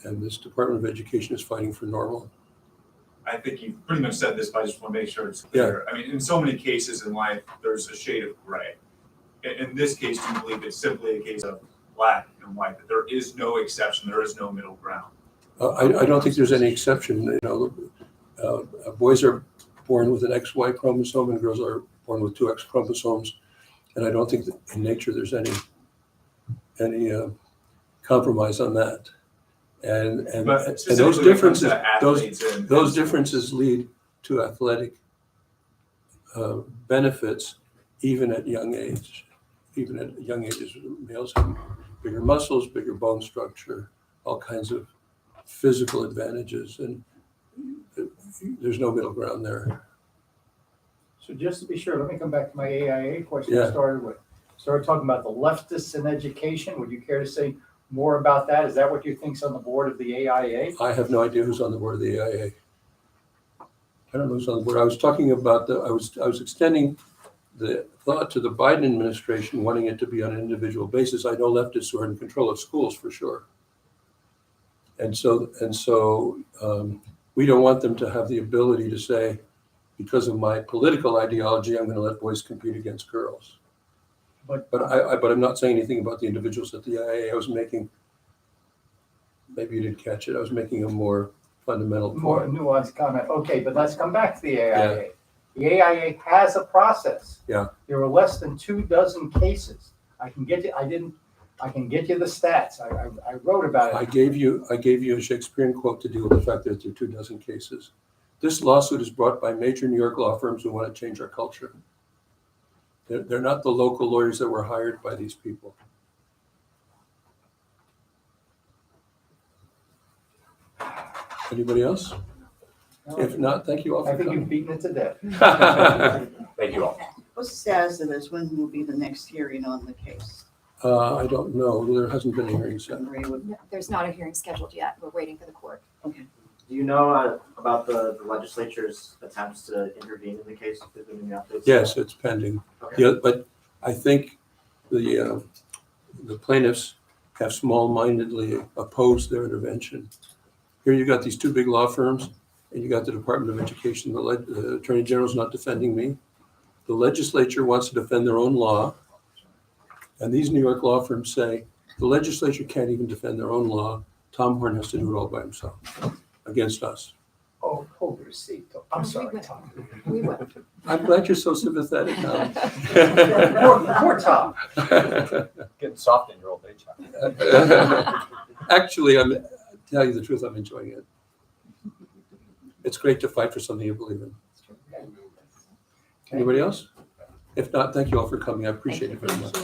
and this Department of Education is fighting for normal. I think you've pretty much said this, but I just want to make sure it's clear. I mean, in so many cases in life, there's a shade of gray. In this case, do you believe it's simply a case of black and white, that there is no exception, there is no middle ground? I don't think there's any exception. You know, boys are born with an XY chromosome and girls are born with two X chromosomes, and I don't think that in nature there's any compromise on that. And those differences, those differences lead to athletic benefits, even at young age. Even at young ages, males have bigger muscles, bigger bone structure, all kinds of physical advantages, and there's no middle ground there. So just to be sure, let me come back to my AIA question Yeah. I started with. Started talking about the leftists in education. Would you care to say more about that? Is that what you think's on the board of the AIA? I have no idea who's on the board of the AIA. I don't know who's on the board. I was talking about I was extending the thought to the Biden administration, wanting it to be on an individual basis. I know leftists who are in control of schools for sure. And so we don't want them to have the ability to say, because of my political ideology, I'm going to let boys compete against girls. But I'm not saying anything about the individuals at the IA. I was making, maybe you didn't catch it, I was making a more fundamental point. More nuanced comment. Okay, but let's come back to the AIA. Yeah. The AIA has a process. Yeah. There are less than 24 cases. I can get you the stats. I wrote about it. I gave you a Shakespearean quote to deal with the fact that there are 24 cases. This lawsuit is brought by major New York law firms who want to change our culture. They're not the local lawyers that were hired by these people. Anybody else? If not, thank you all for I think coming. you've beaten it to death. Thank you all. What's the status of this? When will be the next hearing on the case? I don't know. There hasn't been a hearing set. Maria, No, there's not a hearing scheduled yet. We're waiting for the court. okay. Do you know about the legislature's attempts to intervene in the case? If there's been any updates? Yes, it's pending. Okay. Yeah, but I think the plaintiffs have small-mindedly opposed their intervention. Here you got these two big law firms, and you got the Department of Education. The Attorney General's not defending me. The legislature wants to defend their own law, and these New York law firms say the legislature can't even defend their own law. Tom Horn has to do it all by himself against us. Oh, pobrecito. I'm sorry, Tom. We will. I'm glad you're so sympathetic, Tom. Poor Tom. Getting soft in your old age. Huh? Actually, to tell you the truth, I'm enjoying it. It's great to fight for something you believe in. Anybody else? If not, thank you all for coming. I appreciate it very much.